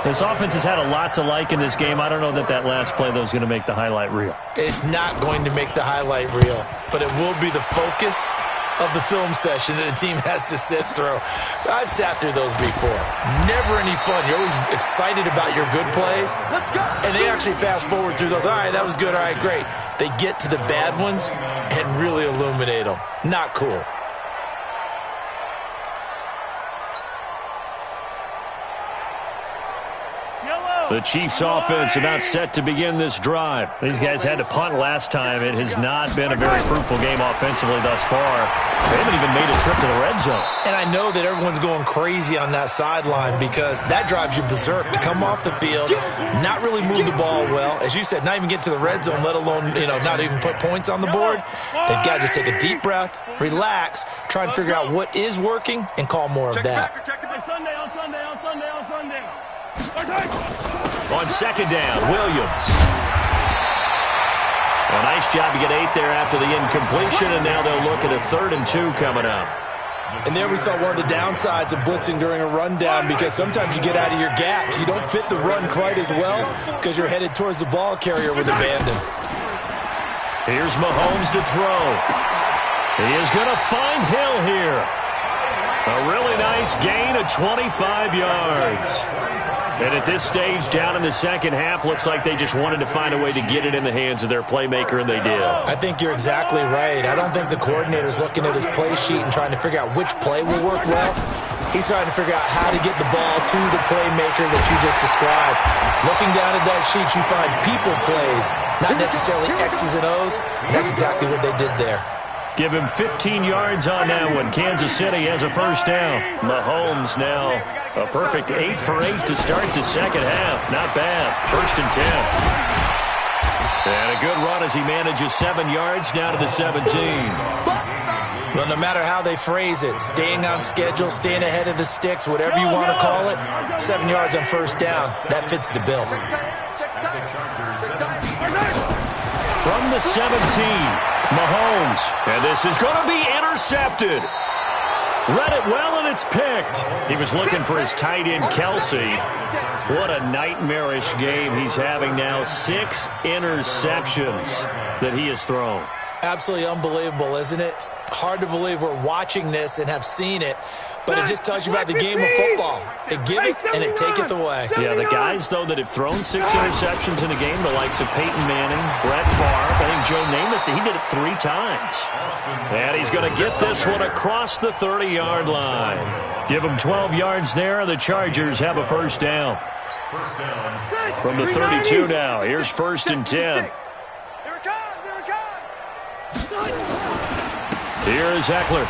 Speaker 1: This offense has had a lot to like in this game. I don't know that last play, though, is going to make the highlight reel.
Speaker 4: It's not going to make the highlight reel, but it will be the focus of the film session that the team has to sit through. I've sat through those before. Never any fun. You're always excited about your good plays, and they actually fast forward through those. All right, that was good. All right, great. They get to the bad ones and really illuminate them. Not cool.
Speaker 1: The Chiefs offense about set to begin this drive. These guys had to punt last time. It has not been a very fruitful game offensively thus far. They haven't even made a trip to the red zone.
Speaker 4: And I know that everyone's going crazy on that sideline because that drives you berserk to come off the field, not really move the ball well. As you said, not even get to the red zone, let alone, not even put points on the board. They've got to just take a deep breath, relax, try and figure out what is working, and call more of that.
Speaker 1: On second down, Williams. A nice job to get 8 there after the incompletion, and now they'll look at a 3rd and 2 coming up.
Speaker 4: And there we saw one of the downsides of blitzing during a rundown because sometimes you get out of your gaps. You don't fit the run quite as well because you're headed towards the ball carrier with abandon.
Speaker 1: Here's Mahomes to throw. He is going to find Hill here. A really nice gain of 25 yards. And at this stage, down in the second half, looks like they just wanted to find a way to get it in the hands of their playmaker, and they did.
Speaker 4: I think you're exactly right. I don't think the coordinator's looking at his play sheet and trying to figure out which play will work well. He's trying to figure out how to get the ball to the playmaker that you just described. Looking down at that sheet, you find people plays, not necessarily X's and O's, and that's exactly what they did there.
Speaker 1: Give him 15 yards on that one. Kansas City has a first down. Mahomes now a perfect 8 for 8 to start the second half. Not bad. 1st and 10. And a good run as he manages 7 yards down to the 17.
Speaker 4: Well, no matter how they phrase it, staying on schedule, staying ahead of the sticks, whatever you want to call it, 7 yards on first down, that fits the bill.
Speaker 1: From the 17, Mahomes, and this is going to be intercepted. Read it well, and it's picked. He was looking for his tight end, Kelsey. What a nightmarish game he's having now. 6 interceptions that he has thrown.
Speaker 4: Absolutely unbelievable, isn't it? Hard to believe we're watching this and have seen it, but it just tells you about the game of football. It giveth and it taketh away.
Speaker 1: Yeah, the guys, though, that have thrown 6 interceptions in a game, the likes of Peyton Manning, Brett Favre, I think Joe Namath, he did it 3 times. And he's going to get this one across the 30-yard line. Give him 12 yards there, and the Chargers have a first down. From the 32 now, here's 1st and 10. Here's Eckler.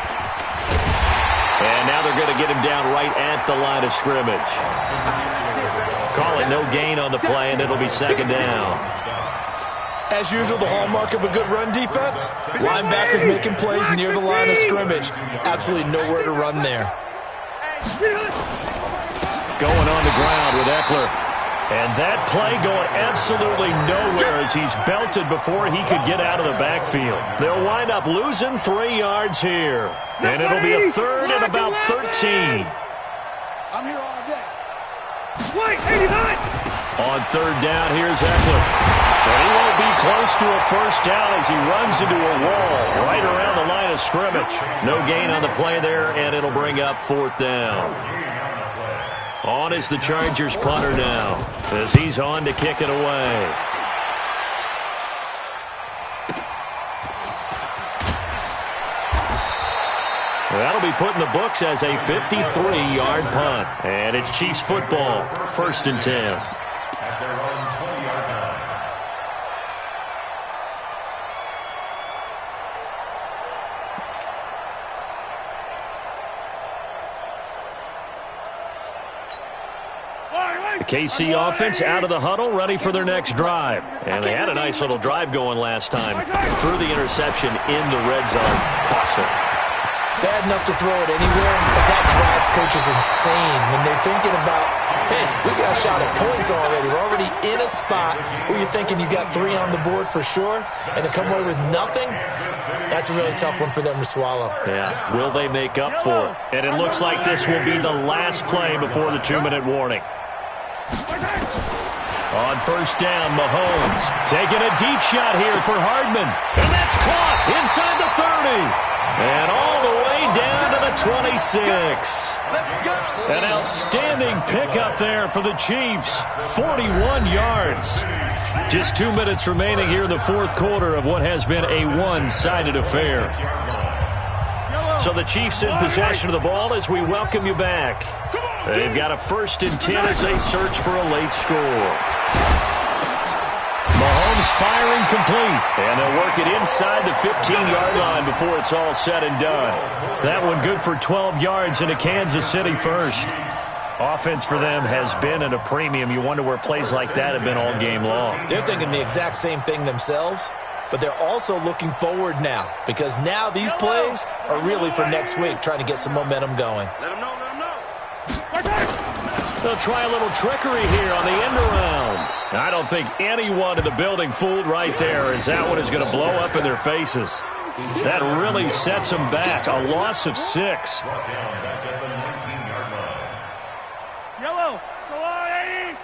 Speaker 1: And now they're going to get him down right at the line of scrimmage. Call it no gain on the play, and it'll be 2nd down.
Speaker 4: As usual, the hallmark of a good run defense, linebackers making plays near the line of scrimmage. Absolutely nowhere to run there.
Speaker 1: Going on the ground with Eckler. And that play going absolutely nowhere as he's belted before he could get out of the backfield. They'll wind up losing 3 yards here. And it'll be a 3rd and about 13.
Speaker 3: I'm here all day.
Speaker 5: Wait, 89!
Speaker 1: On third down, here's Eckler. But he won't be close to a first down as he runs into a wall right around the line of scrimmage. No gain on the play there, and it'll bring up fourth down. On is the Chargers punter now as he's on to kick it away. That'll be put in the books as a 53-yard punt. And it's Chiefs football, 1st and 10.
Speaker 2: At their own 20-yard line.
Speaker 1: The KC offense out of the huddle, ready for their next drive. And they had a nice little drive going last time. Threw the interception in the red zone. Cost them.
Speaker 4: Bad enough to throw it anywhere, but that drives coaches insane when they're thinking about, hey, we got a shot at points already. We're already in a spot where you're thinking you got 3 on the board for sure, and to come away with nothing, that's a really tough one for them to swallow.
Speaker 1: Yeah, will they make up for it? And it looks like this will be the last play before the 2-minute warning. On first down, Mahomes taking a deep shot here for Hardman. And that's caught inside the 30. And all the way down to the 26. An outstanding pickup there for the Chiefs. 41 yards. Just 2 minutes remaining here in the fourth quarter of what has been a one-sided affair. So the Chiefs in possession of the ball as we welcome you back. They've got a 1st and 10 as they search for a late score. Mahomes firing complete, and they'll work it inside the 15-yard line before it's all said and done. That one good for 12 yards into Kansas City first. Offense for them has been at a premium. You wonder where plays like that have been all game long.
Speaker 4: They're thinking the exact same thing themselves, but they're also looking forward now because now these plays are really for next week, trying to get some momentum going.
Speaker 3: Let them know, let them know.
Speaker 1: They'll try a little trickery here on the end around. I don't think anyone in the building fooled right there, as that one is going to blow up in their faces. That really sets them back. A loss of 6.
Speaker 5: Yellow, go on, 80!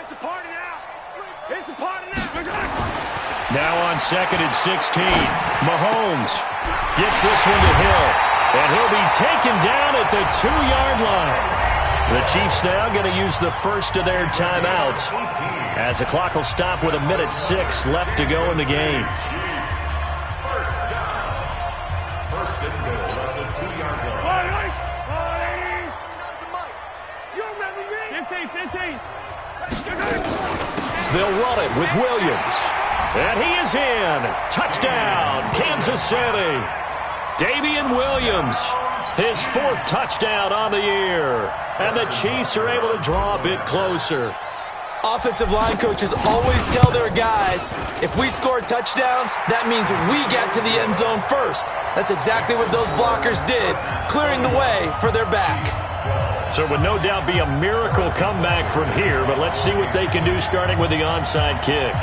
Speaker 3: It's a party now. It's a party now.
Speaker 1: Now on 2nd and 16, Mahomes gets this one to Hill, and he'll be taken down at the 2-yard line. The Chiefs now going to use the first of their timeouts as the clock will stop with 1:06 left to go in the game.
Speaker 2: First down. 1st and goal at the 2-yard line.
Speaker 3: You remember me?
Speaker 5: 15.
Speaker 1: They'll run it with Williams. And he is in. Touchdown, Kansas City. Damian Williams, his 4th touchdown on the year. And the Chiefs are able to draw a bit closer.
Speaker 4: Offensive line coaches always tell their guys, if we score touchdowns, that means we get to the end zone first. That's exactly what those blockers did, clearing the way for their back.
Speaker 1: So it would no doubt be a miracle comeback from here, but let's see what they can do starting with the onside kick.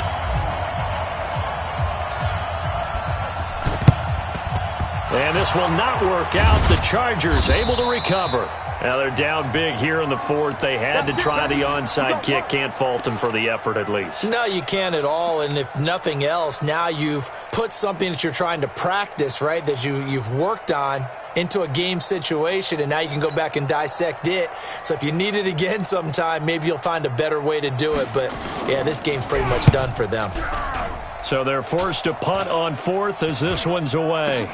Speaker 1: And this will not work out. The Chargers able to recover. Now they're down big here in the 4th. They had to try the onside kick. Can't fault them for the effort at least.
Speaker 4: No, you can't at all. And if nothing else, now you've put something that you're trying to practice, right, that you've worked on into a game situation, and now you can go back and dissect it. So if you need it again sometime, maybe you'll find a better way to do it. But, yeah, this game's pretty much done for them.
Speaker 1: So they're forced to punt on 4th as this one's away.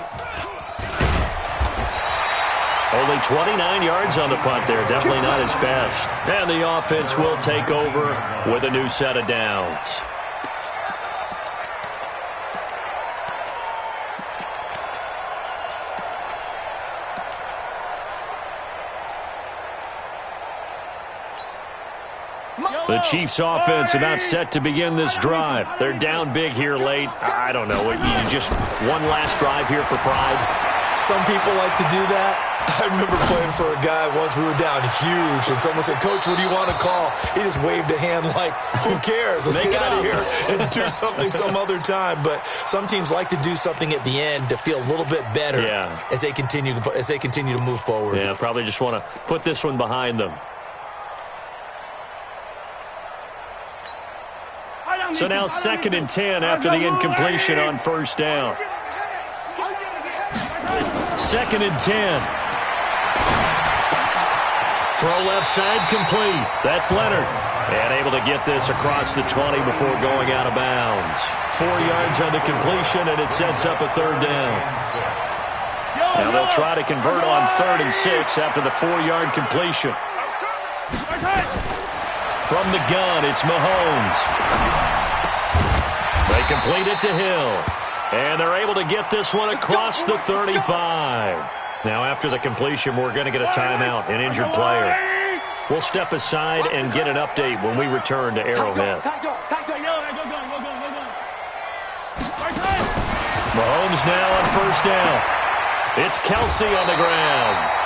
Speaker 1: Only 29 yards on the punt there. Definitely not his best. And the offense will take over with a new set of downs. The Chiefs offense about set to begin this drive. They're down big here late. I don't know. You just one last drive here for pride?
Speaker 4: Some people like to do that. I remember playing for a guy once. We were down huge, and someone said, "Coach, what do you want to call?" He just waved a hand like, who cares? Let's get out of here and do something some other time. But some teams like to do something at the end to feel a little bit better as they continue to move forward.
Speaker 1: Yeah, probably just want to put this one behind them. So now 2nd and 10 after the incompletion on first down. 2nd and 10. Throw left side complete. That's Leonard. And able to get this across the 20 before going out of bounds. 4 yards on the completion, and it sets up a 3rd down. Now they'll try to convert on 3rd and 6 after the 4-yard completion. From the gun, it's Mahomes. They complete it to Hill. And they're able to get this one across the 35. Now after the completion, we're going to get a timeout, an injured player. We'll step aside and get an update when we return to Arrowhead. Mahomes now on first down. It's Kelsey on the ground.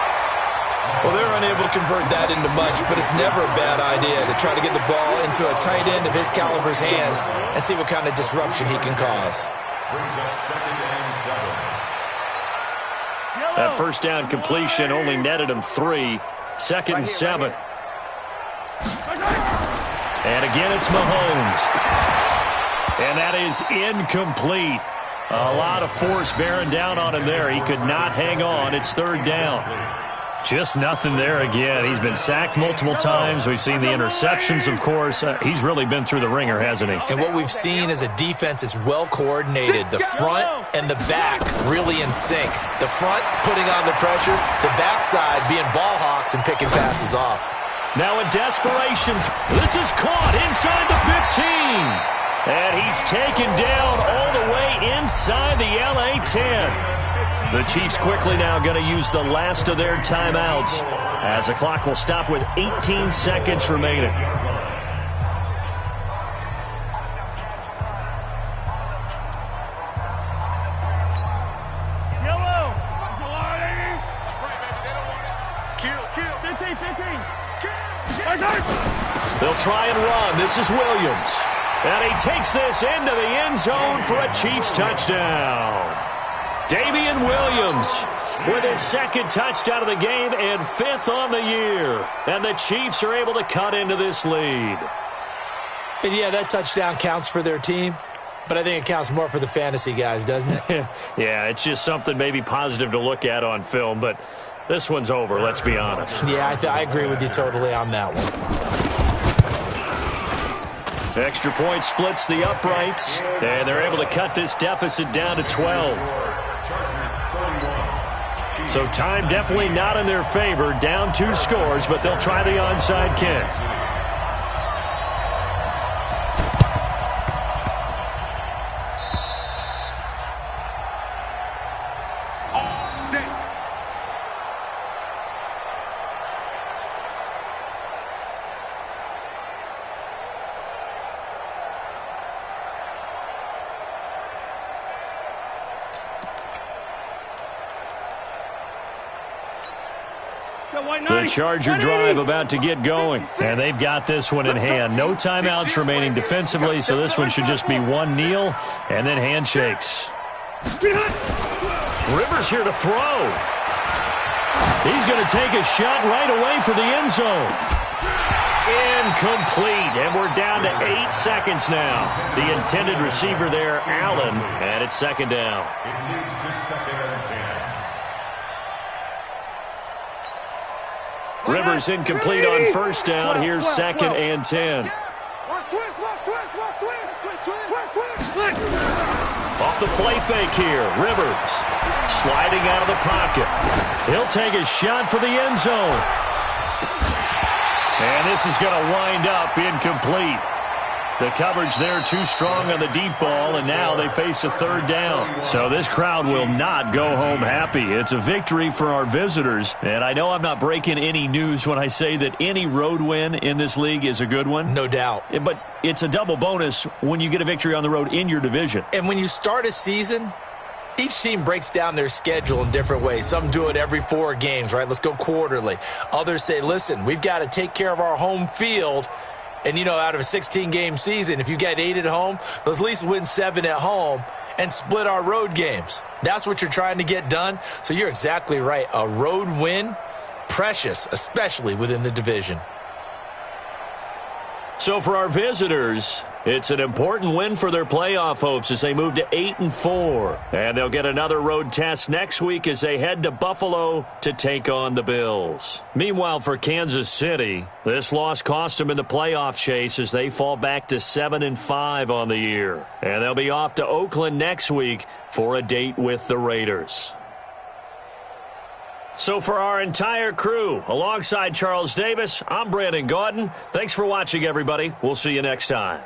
Speaker 4: Well, they're unable to convert that into much, but it's never a bad idea to try to get the ball into a tight end of his caliber's hands and see what kind of disruption he can cause.
Speaker 2: Brings up 2nd and 7.
Speaker 1: That first down completion only netted him 3. 2nd and 7. And again, it's Mahomes. And that is incomplete. A lot of force bearing down on him there. He could not hang on. It's 3rd down. Just nothing there again. He's been sacked multiple times. We've seen the interceptions, of course. He's really been through the ringer, hasn't he?
Speaker 4: And what we've seen is a defense that's well coordinated. The front and the back really in sync. The front putting on the pressure. The backside being ball hawks and picking passes off.
Speaker 1: Now in desperation, this is caught inside the 15. And he's taken down all the way inside the LA 10. The Chiefs quickly now going to use the last of their timeouts as the clock will stop with 18 seconds remaining.
Speaker 5: Yellow.
Speaker 3: That's right, baby. They don't want it. Kill.
Speaker 5: 15.
Speaker 1: They'll try and run. This is Williams. And he takes this into the end zone for a Chiefs touchdown. Damian Williams with his 2nd touchdown of the game and 5th on the year. And the Chiefs are able to cut into this lead.
Speaker 4: And yeah, that touchdown counts for their team, but I think it counts more for the fantasy guys, doesn't it?
Speaker 1: Yeah, it's just something maybe positive to look at on film, but this one's over, let's be honest.
Speaker 4: Yeah, I agree with you totally on that one.
Speaker 1: Extra point splits the uprights, and they're able to cut this deficit down to 12. So time definitely not in their favor. Down 2 scores, but they'll try the onside kick. The Charger drive about to get going, and they've got this one in hand. No timeouts remaining defensively, so this one should just be one kneel and then handshakes. Rivers here to throw. He's going to take a shot right away for the end zone. Incomplete, and we're down to 8 seconds now. The intended receiver there, Allen, and it's 2nd down.
Speaker 2: It leads to 2nd and 10.
Speaker 1: Rivers incomplete on first down. Here's 2nd and 10. Off the play fake here, Rivers sliding out of the pocket. He'll take a shot for the end zone. And this is going to wind up incomplete. The coverage there too strong on the deep ball, and now they face a 3rd down. So this crowd will not go home happy. It's a victory for our visitors, and I know I'm not breaking any news when I say that any road win in this league is a good one.
Speaker 4: No doubt.
Speaker 1: But it's a double bonus when you get a victory on the road in your division.
Speaker 4: And when you start a season, each team breaks down their schedule in different ways. Some do it every 4 games, right? Let's go quarterly. Others say, listen, we've got to take care of our home field. And, you know, out of a 16-game season, if you get 8 at home, let's at least win 7 at home and split our road games. That's what you're trying to get done. So you're exactly right. A road win, precious, especially within the division.
Speaker 1: So for our visitors, It's an important win for their playoff hopes as they move to 8-4. And they'll get another road test next week as they head to Buffalo to take on the Bills. Meanwhile, for Kansas City, this loss cost them in the playoff chase as they fall back to 7-5 on the year. And they'll be off to Oakland next week for a date with the Raiders. So for our entire crew, alongside Charles Davis, I'm Brandon Gaudin. Thanks for watching, everybody. We'll see you next time.